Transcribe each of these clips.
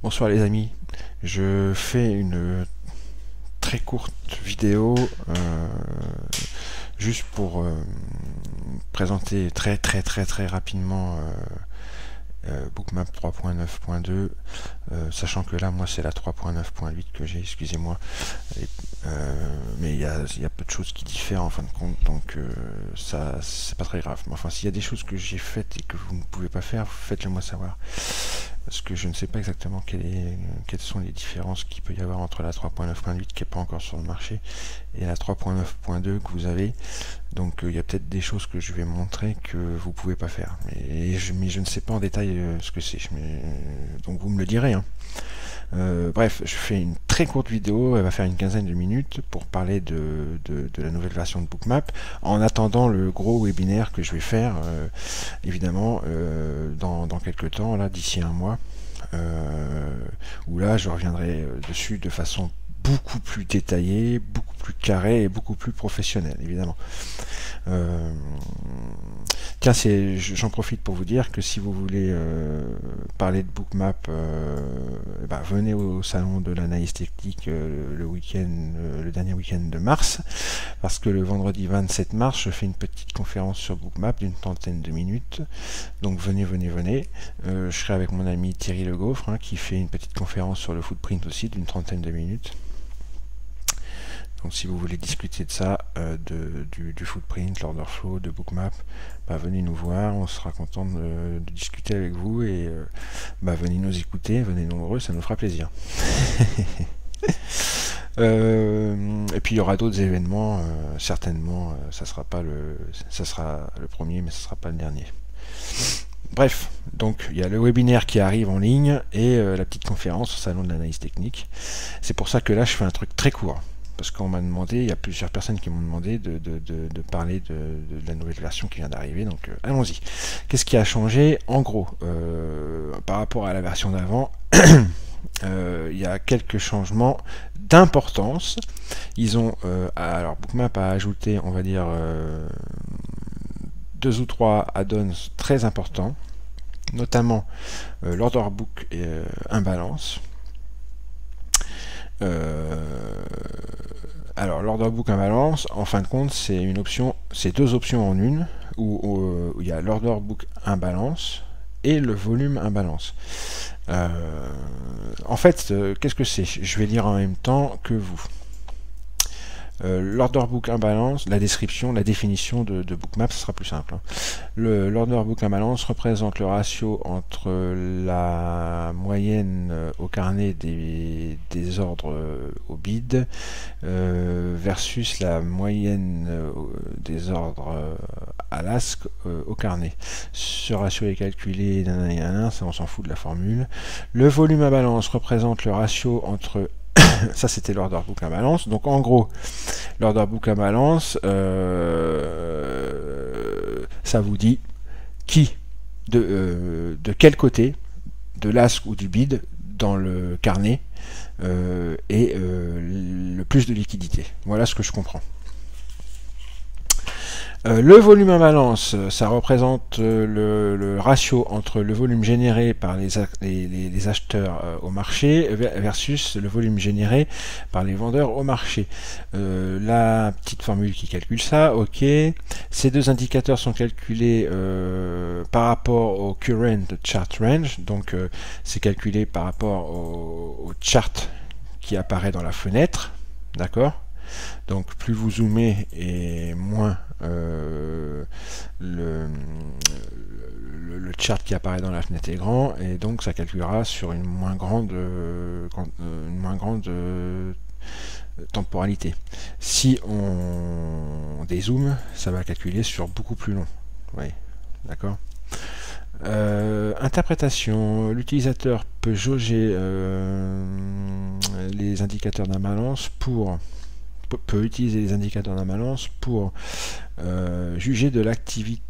Bonsoir les amis, je fais une très courte vidéo juste pour présenter très rapidement Bookmap 3.9.2, sachant que là moi c'est la 3.9.8 que j'ai, excusez-moi, mais il y a peu de choses qui diffèrent en fin de compte, donc ça c'est pas très grave. Mais enfin, s'il y a des choses que j'ai faites et que vous ne pouvez pas faire, faites-le moi savoir, parce que je ne sais pas exactement quelles sont les différences qu'il peut y avoir entre la 3.9.8 qui n'est pas encore sur le marché et la 3.9.2 que vous avez. Donc il y a peut-être des choses que je vais montrer que vous pouvez pas faire, mais je ne sais pas en détail ce que c'est, donc vous me le direz, hein. Bref, je fais une très courte vidéo, elle va faire une quinzaine de minutes pour parler de la nouvelle version de Bookmap, en attendant le gros webinaire que je vais faire, évidemment, dans quelques temps, là, d'ici un mois, où là je reviendrai dessus de façon beaucoup plus détaillée, beaucoup plus carrée et beaucoup plus professionnelle, évidemment. Tiens, j'en profite pour vous dire que si vous voulez parler de Bookmap, venez au salon de l'analyse technique le week-end, le dernier week-end de mars, parce que le vendredi 27 mars, je fais une petite conférence sur Bookmap d'une trentaine de minutes. Donc venez. Je serai avec mon ami Thierry Le Gaufre, hein, qui fait une petite conférence sur le footprint aussi d'une trentaine de minutes. Donc si vous voulez discuter de ça, du footprint, l'order flow, de Bookmap, venez nous voir, on sera content de discuter avec vous, et venez nous écouter, venez nombreux, ça nous fera plaisir. Et puis il y aura d'autres événements, certainement, ça sera le premier, mais ce sera pas le dernier. Bref, donc il y a le webinaire qui arrive en ligne et la petite conférence au salon de l'analyse technique. C'est pour ça que là je fais un truc très court, parce qu'on m'a demandé, il y a plusieurs personnes qui m'ont demandé de parler de la nouvelle version qui vient d'arriver, donc allons-y. Qu'est-ce qui a changé? En gros, par rapport à la version d'avant, il y a quelques changements d'importance. Ils ont, alors Bookmap a ajouté, on va dire, 2 ou 3 add-ons très importants, notamment l'order book imbalance. Alors l'order book imbalance, en fin de compte, c'est une option, c'est 2 options en une, où il y a l'order book imbalance et le volume imbalance. En fait, qu'est-ce que c'est? Je vais lire en même temps que vous. L'order book imbalance, la description, la définition de Bookmap, ce sera plus simple, hein. L'order book imbalance représente le ratio entre la moyenne au carnet des ordres au bid versus la moyenne des ordres à l'ASC au carnet. Ce ratio est calculé ça on s'en fout de la formule. Le volume imbalance représente le ratio entre ça c'était l'order book imbalance. Donc en gros, l'order book imbalance, ça vous dit de quel côté, de l'ASC ou du bid, dans le carnet, et le plus de liquidité. Voilà ce que je comprends. Le volume imbalance, ça représente le ratio entre le volume généré par les acheteurs au marché versus le volume généré par les vendeurs au marché. La petite formule qui calcule ça, ok. Ces deux indicateurs sont calculés par rapport au current chart range, donc c'est calculé par rapport au chart qui apparaît dans la fenêtre, d'accord? Donc plus vous zoomez et moins le chart qui apparaît dans la fenêtre est grand, et donc ça calculera sur une moins grande temporalité. Si on dézoome, ça va calculer sur beaucoup plus long. Oui, d'accord. Interprétation. L'utilisateur peut jauger les indicateurs d'imbalance peut utiliser les indicateurs d'imbalance pour juger de l'activité,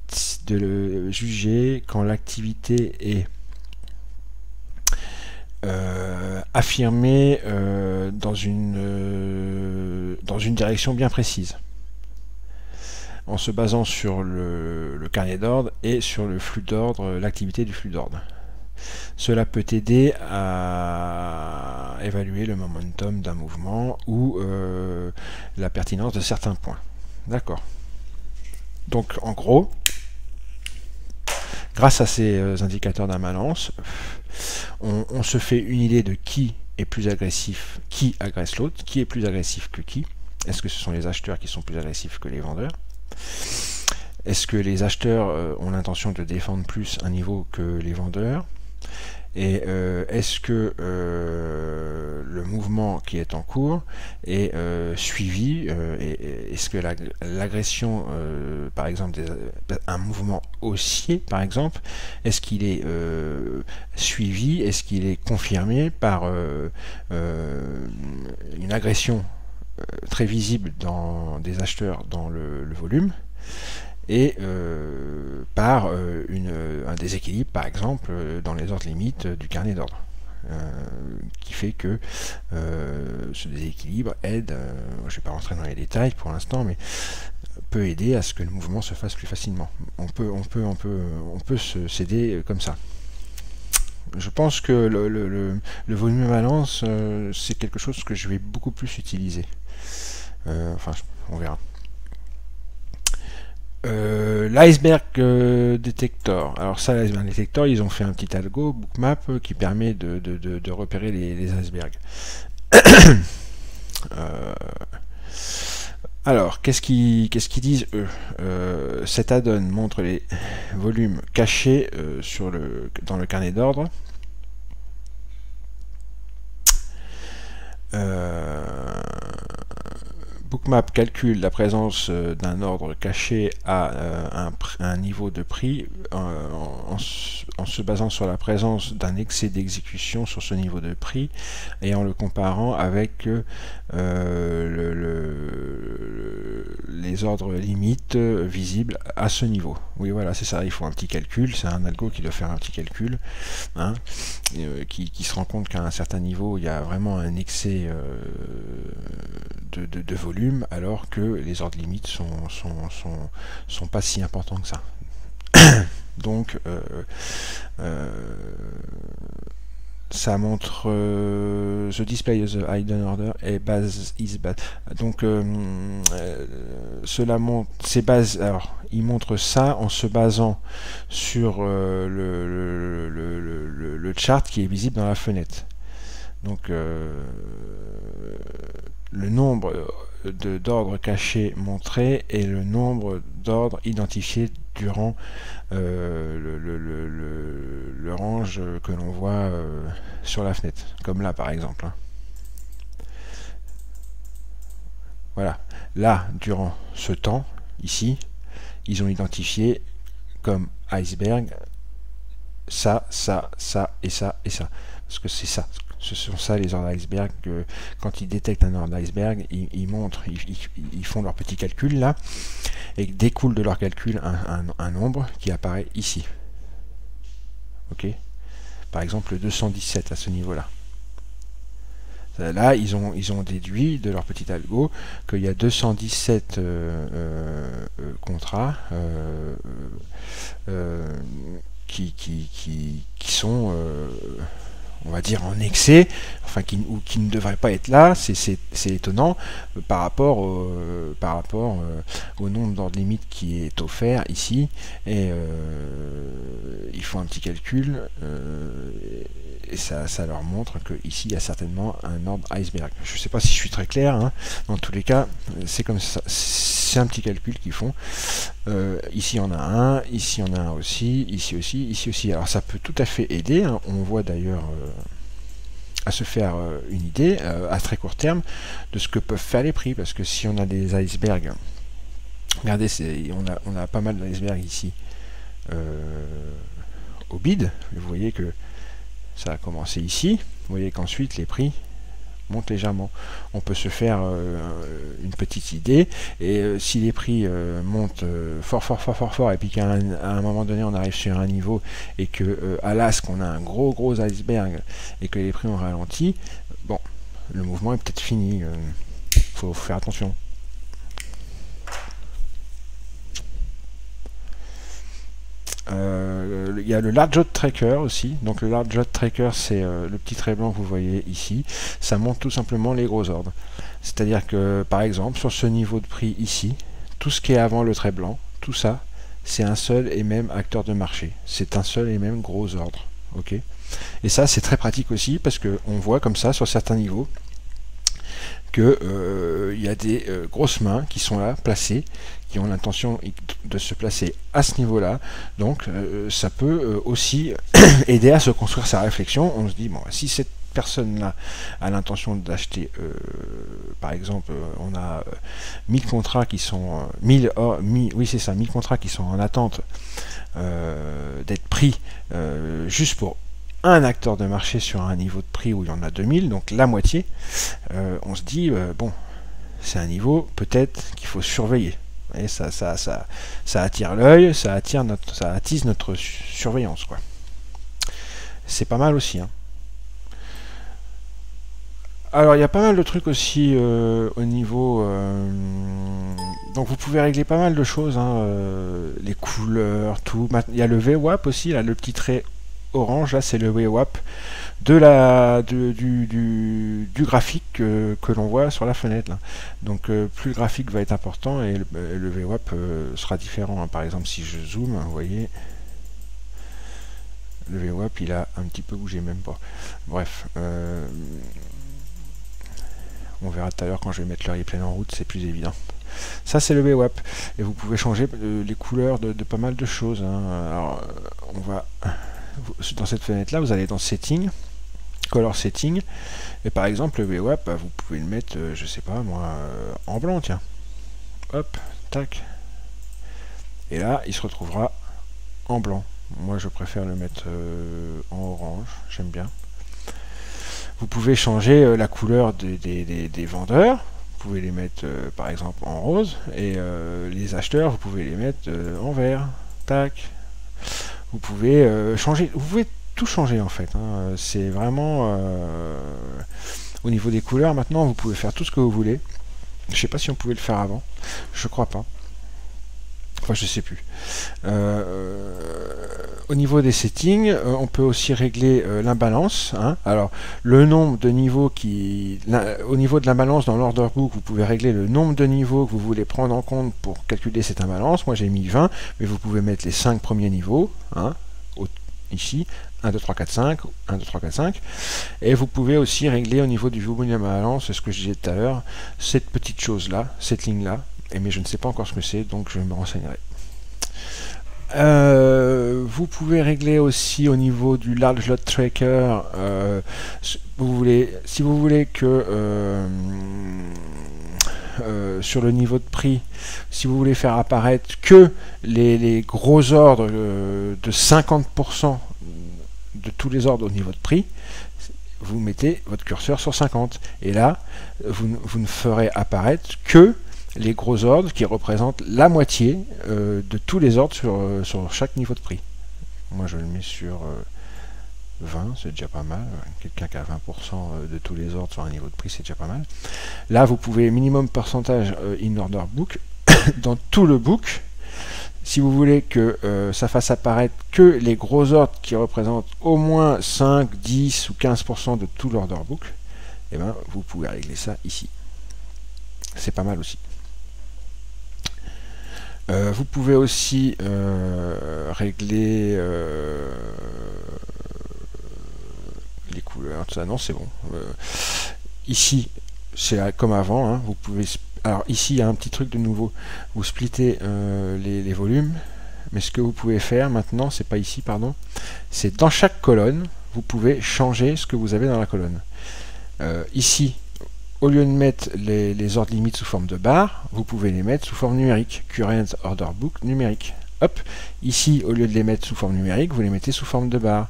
juger quand l'activité est affirmée dans une direction bien précise, en se basant sur le carnet d'ordre et sur le flux d'ordre, l'activité du flux d'ordre. Cela peut aider à évaluer le momentum d'un mouvement ou la pertinence de certains points. D'accord. Donc en gros, grâce à ces indicateurs d'imbalance, on se fait une idée de qui est plus agressif, qui agresse l'autre, qui est plus agressif que qui. Est-ce que ce sont les acheteurs qui sont plus agressifs que les vendeurs? Est-ce que les acheteurs ont l'intention de défendre plus un niveau que les vendeurs? Et est-ce que le mouvement qui est en cours est suivi? Est-ce que l'agression, par exemple, un mouvement haussier, par exemple, est-ce qu'il est suivi? Est-ce qu'il est confirmé par une agression très visible des acheteurs dans le volume? Et par un déséquilibre, par exemple, dans les ordres limites du carnet d'ordre, qui fait que ce déséquilibre aide, je ne vais pas rentrer dans les détails pour l'instant, mais peut aider à ce que le mouvement se fasse plus facilement. On peut se céder comme ça. Je pense que le volume balance, c'est quelque chose que je vais beaucoup plus utiliser. Enfin, on verra. L'iceberg detector. Alors ça, l'iceberg detector, ils ont fait un petit algo, Bookmap, qui permet de repérer les icebergs. Alors, qu'est-ce qu'ils disent eux? Cet add-on montre les volumes cachés dans le carnet d'ordre. Bookmap calcule la présence d'un ordre caché à un niveau de prix en se basant sur la présence d'un excès d'exécution sur ce niveau de prix et en le comparant avec les ordres limites visibles à ce niveau. Oui, voilà, c'est ça, il faut un petit calcul, c'est un algo qui doit faire un petit calcul, hein, qui se rend compte qu'à un certain niveau, il y a vraiment un excès de volume, alors que les ordres limites sont pas si importants que ça. Donc ça montre the display of the hidden order et base is bad. Donc cela montre ces bases. Alors il montre ça en se basant sur le chart qui est visible dans la fenêtre. Donc le nombre d'ordres cachés montrés et le nombre d'ordres identifiés durant le range que l'on voit sur la fenêtre, comme là par exemple. Voilà, là durant ce temps, ici, ils ont identifié comme iceberg ça, ça, ça et ça et ça. Parce que c'est ça. Ce sont ça les ordres d'iceberg. Quand ils détectent un ordre d'iceberg, ils montrent, ils font leur petit calcul là, et découle de leur calcul un nombre qui apparaît ici. Ok. Par exemple le 217 à ce niveau-là. Là, ils ont déduit de leur petit algo qu'il y a 217 contrats qui sont on va dire en excès, enfin qui ne devraient pas être là. C'est étonnant par rapport au nombre d'ordres limites qui est offert ici, et ils font un petit calcul et ça leur montre que ici il y a certainement un ordre iceberg. Je ne sais pas si je suis très clair, hein. Dans tous les cas c'est comme ça, c'est un petit calcul qu'ils font. Ici on a un, ici on a un aussi, ici aussi, ici aussi. Alors ça peut tout à fait aider, hein. On voit d'ailleurs à se faire une idée à très court terme de ce que peuvent faire les prix, parce que si on a des icebergs, regardez, on a pas mal d'icebergs ici au bid, vous voyez que ça a commencé ici, vous voyez qu'ensuite les prix monte légèrement. On peut se faire une petite idée, et si les prix montent fort et puis qu'à un moment donné on arrive sur un niveau et que à l'asque on a un gros iceberg et que les prix ont ralenti, bon, le mouvement est peut-être fini. Faut faire attention. il y a le large lot tracker aussi. Donc le large lot tracker, c'est le petit trait blanc que vous voyez ici. Ça montre tout simplement les gros ordres. C'est-à-dire que par exemple sur ce niveau de prix ici, tout ce qui est avant le trait blanc, tout ça, c'est un seul et même acteur de marché. C'est un seul et même gros ordre. Ok. Et ça, c'est très pratique aussi parce que on voit comme ça sur certains niveaux que il y a des grosses mains qui sont là, placées, qui ont l'intention de se placer à ce niveau-là. Donc ça peut aussi aider à se construire sa réflexion. On se dit, bon, si cette personne-là a l'intention d'acheter, par exemple, on a 1000 contrats qui sont 1000 contrats qui sont en attente d'être pris juste pour un acteur de marché sur un niveau de prix où il y en a 2000, donc la moitié. On se dit, bon, c'est un niveau peut-être qu'il faut surveiller. Et ça attire l'œil, ça attise notre surveillance, quoi. C'est pas mal aussi, hein. Alors il y a pas mal de trucs aussi au niveau... donc vous pouvez régler pas mal de choses, hein, les couleurs, tout. Il y a le VWAP aussi, là, le petit trait orange, là c'est le VWAP du graphique que l'on voit sur la fenêtre, là. Donc plus le graphique va être important et le VWAP sera différent, hein. Par exemple si je zoome, vous voyez, le VWAP il a un petit peu bougé, même pas. Bref, on verra tout à l'heure quand je vais mettre le replay en route, c'est plus évident. Ça c'est le VWAP et vous pouvez changer les couleurs de pas mal de choses, hein. Alors on va dans cette fenêtre là, vous allez dans Setting, Color Setting, et par exemple le VWAP, vous pouvez le mettre, je sais pas moi, en blanc, tiens. Hop, tac. Et là, il se retrouvera en blanc. Moi, je préfère le mettre en orange, j'aime bien. Vous pouvez changer la couleur des vendeurs. Vous pouvez les mettre, par exemple, en rose, et les acheteurs, vous pouvez les mettre en vert. Tac. Vous pouvez changer, vous pouvez tout changer en fait, hein. C'est vraiment au niveau des couleurs maintenant vous pouvez faire tout ce que vous voulez. Je sais pas si on pouvait le faire avant, je crois pas, enfin je sais plus. Au niveau des settings, on peut aussi régler l'imbalance, hein. Alors le nombre de niveaux au niveau de l'imbalance dans l'order book, vous pouvez régler le nombre de niveaux que vous voulez prendre en compte pour calculer cette imbalance. Moi j'ai mis 20, mais vous pouvez mettre les 5 premiers niveaux, hein, ici 1, 2, 3, 4, 5, 1, 2, 3, 4, 5, et vous pouvez aussi régler au niveau du volume de balance, ce que je disais tout à l'heure, cette petite chose là, cette ligne là, mais je ne sais pas encore ce que c'est, donc je me renseignerai. Vous pouvez régler aussi au niveau du large lot tracker, si vous voulez que sur le niveau de prix, si vous voulez faire apparaître que les gros ordres de 50% de tous les ordres au niveau de prix, vous mettez votre curseur sur 50 et là vous ne ferez apparaître que les gros ordres qui représentent la moitié de tous les ordres sur chaque niveau de prix. Moi je le mets sur 20, c'est déjà pas mal. Quelqu'un qui a 20% de tous les ordres sur un niveau de prix, c'est déjà pas mal. Là vous pouvez minimum pourcentage in order book dans tout le book. Si vous voulez que ça fasse apparaître que les gros ordres qui représentent au moins 5, 10 ou 15% de tout l'order book, et ben vous pouvez régler ça ici. C'est pas mal aussi. Vous pouvez aussi régler les couleurs, tout ça. Non, c'est bon. Ici, c'est comme avant, hein, vous pouvez... Alors ici, il y a un petit truc de nouveau. Vous splittez les volumes, mais ce que vous pouvez faire maintenant, c'est pas ici, pardon, c'est dans chaque colonne, vous pouvez changer ce que vous avez dans la colonne. Ici, au lieu de mettre les ordres limites sous forme de barre, vous pouvez les mettre sous forme numérique. Current order book numérique. Hop, ici, au lieu de les mettre sous forme numérique, vous les mettez sous forme de barre.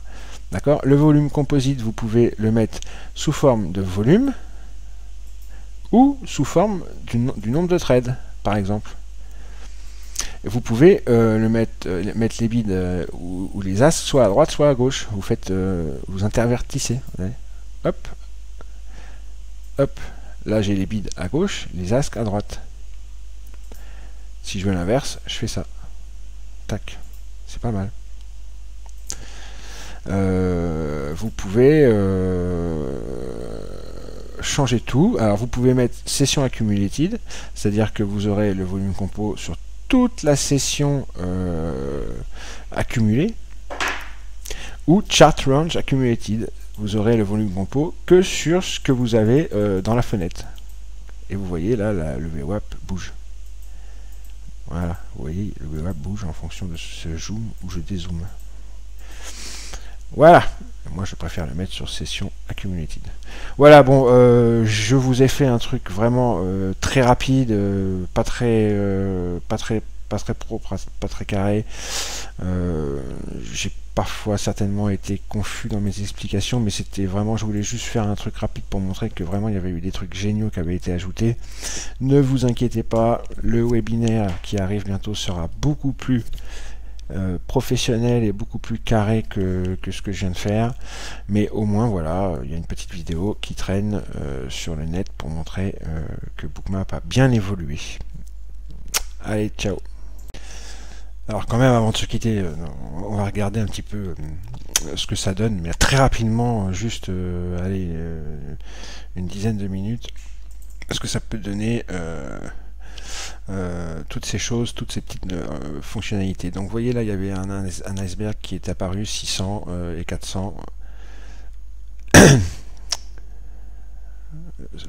D'accord? Le volume composite, vous pouvez le mettre sous forme de volume ou sous forme du nombre de trades, par exemple. Vous pouvez mettre les bids ou les as soit à droite, soit à gauche. Vous faites, vous intervertissez. Hop, hop. Là, j'ai les bids à gauche, les as à droite. Si je veux l'inverse, je fais ça. Tac. C'est pas mal. vous pouvez changer tout. Alors vous pouvez mettre session accumulated, c'est-à-dire que vous aurez le volume compo sur toute la session accumulée, ou chart range accumulated, vous aurez le volume compo que sur ce que vous avez dans la fenêtre. Et vous voyez là, le VWAP bouge. Voilà, vous voyez, le VWAP bouge en fonction de ce zoom ou je dézoome. Voilà, moi je préfère le mettre sur session accumulated. Voilà, bon, je vous ai fait un truc vraiment très rapide, pas très propre, pas très carré. J'ai parfois certainement été confus dans mes explications, mais c'était vraiment, je voulais juste faire un truc rapide pour montrer que vraiment il y avait eu des trucs géniaux qui avaient été ajoutés. Ne vous inquiétez pas, le webinaire qui arrive bientôt sera beaucoup plus professionnel et beaucoup plus carré que ce que je viens de faire, mais au moins voilà, il y a une petite vidéo qui traîne sur le net pour montrer que Bookmap a bien évolué. Allez, ciao. Alors quand même, avant de se quitter, on va regarder un petit peu ce que ça donne, mais très rapidement, juste allez, une dizaine de minutes, ce que ça peut donner toutes ces choses, toutes ces petites fonctionnalités. Donc vous voyez là, il y avait un iceberg qui est apparu, 600 et 400.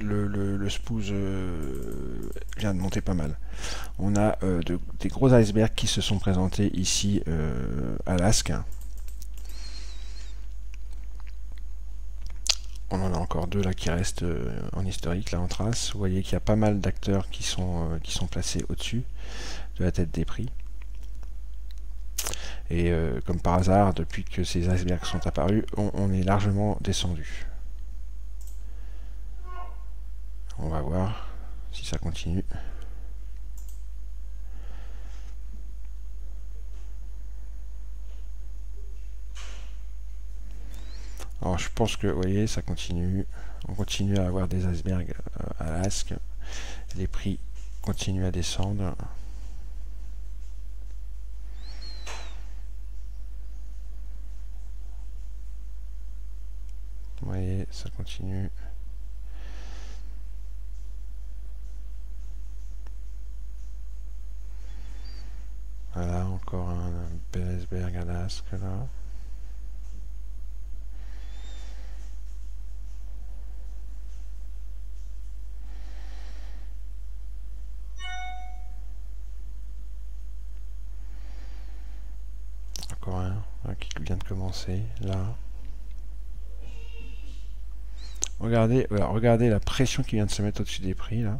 Le spooze vient de monter pas mal. On a des gros icebergs qui se sont présentés ici à l'ASC. On en a encore deux là qui restent en historique, là en trace. Vous voyez qu'il y a pas mal d'acteurs qui sont placés au-dessus de la tête des prix. Et comme par hasard, depuis que ces icebergs sont apparus, on est largement descendu. On va voir si ça continue. Alors je pense que, vous voyez, ça continue. On continue à avoir des icebergs à l'ASC. Les prix continuent à descendre. Vous voyez, ça continue. Voilà, encore un bel iceberg à l'ASC là. Encore un qui vient de commencer là. Regardez, voilà, regardez la pression qui vient de se mettre au-dessus des prix là.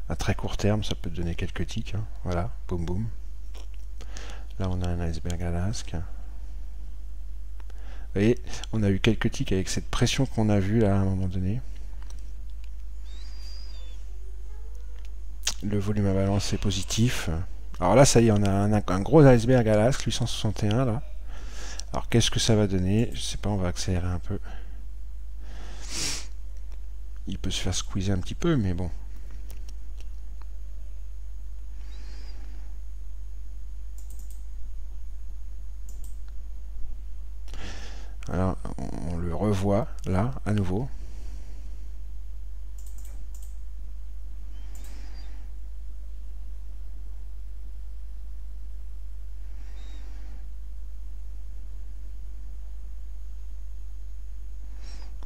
À très court terme, ça peut donner quelques tics. Hein. Voilà, boum boum. Là, on a un iceberg à l'ASC. Vous voyez, on a eu quelques tics avec cette pression qu'on a vue là à un moment donné. Le volume à balance est positif. Alors là, ça y est, on a un gros iceberg à l'ASC, 861 là. Alors qu'est-ce que ça va donner? Je sais pas, on va accélérer un peu. Il peut se faire squeezer un petit peu, mais bon. Alors, on le revoit là, à nouveau.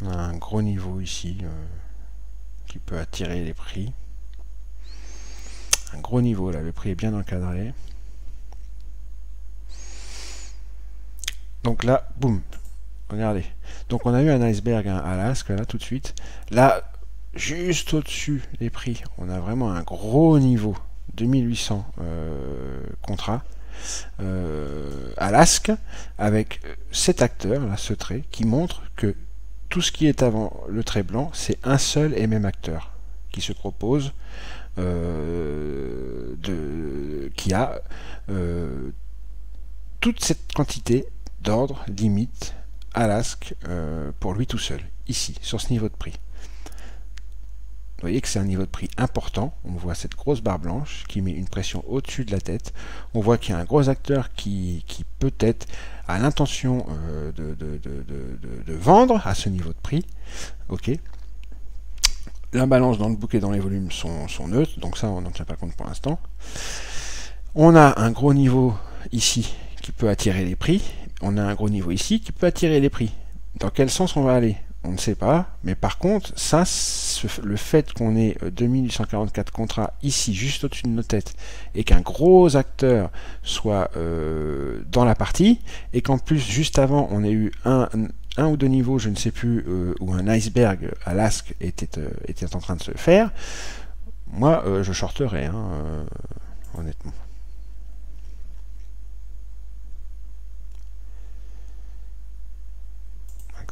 On a un gros niveau ici qui peut attirer les prix. Un gros niveau là, le prix est bien encadré. Donc là, boum. Regardez. Donc on a eu un iceberg à l'ASC là tout de suite. Là, juste au-dessus des prix, on a vraiment un gros niveau. 2800 contrats à l'ASC avec cet acteur, là, ce trait, qui montre que tout ce qui est avant le trait blanc, c'est un seul et même acteur qui se propose, qui a toute cette quantité d'ordre limite à l'ASC pour lui tout seul, ici, sur ce niveau de prix. Vous voyez que c'est un niveau de prix important. On voit cette grosse barre blanche qui met une pression au-dessus de la tête. On voit qu'il y a un gros acteur qui peut-être a l'intention de vendre à ce niveau de prix. Ok. L'imbalance dans le bouquet et dans les volumes sont neutres, donc ça on n'en tient pas compte pour l'instant. On a un gros niveau ici qui peut attirer les prix. On a un gros niveau ici qui peut attirer les prix. Dans quel sens on va aller ? On ne sait pas, mais par contre, ça, le fait qu'on ait 2844 contrats ici, juste au-dessus de nos têtes, et qu'un gros acteur soit dans la partie, et qu'en plus, juste avant, on ait eu un ou deux niveaux, je ne sais plus, où un iceberg à l'asque était en train de se faire, moi, je shorterais, hein, honnêtement.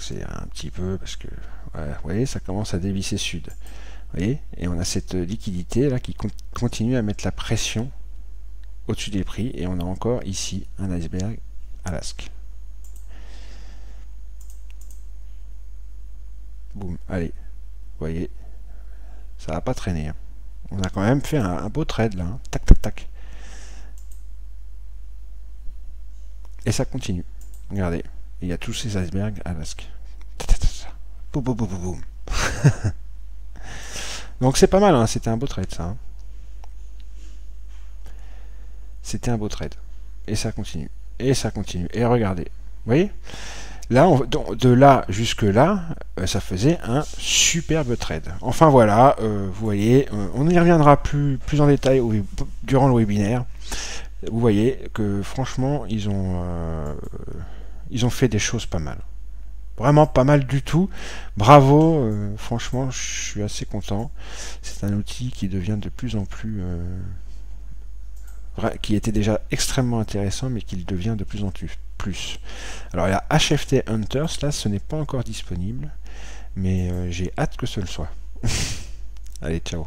C'est un petit peu parce que voilà, vous voyez, ça commence à dévisser sud. Vous voyez, et on a cette liquidité là qui continue à mettre la pression au-dessus des prix, et on a encore ici un iceberg à l'asque. Boum, allez, vous voyez, ça va pas traîner. Hein. On a quand même fait un beau trade là, hein. Tac tac tac. Et ça continue. Regardez. Il y a tous ces icebergs à l'asque. Boum, boum, boum, boum, boum. Donc c'est pas mal, hein. C'était un beau trade ça. Hein. C'était un beau trade. Et ça continue. Et ça continue. Et regardez. Vous voyez là, de là jusque là, ça faisait un superbe trade. Enfin voilà, vous voyez, on y reviendra plus en détail durant le webinaire. Vous voyez que franchement, ils ont fait des choses pas mal. Vraiment pas mal du tout. Bravo, franchement, je suis assez content. C'est un outil qui devient de plus en plus... qui était déjà extrêmement intéressant, mais qui devient de plus en plus. Alors, il y a HFT Hunters, là, ce n'est pas encore disponible, mais j'ai hâte que ce le soit. Allez, ciao.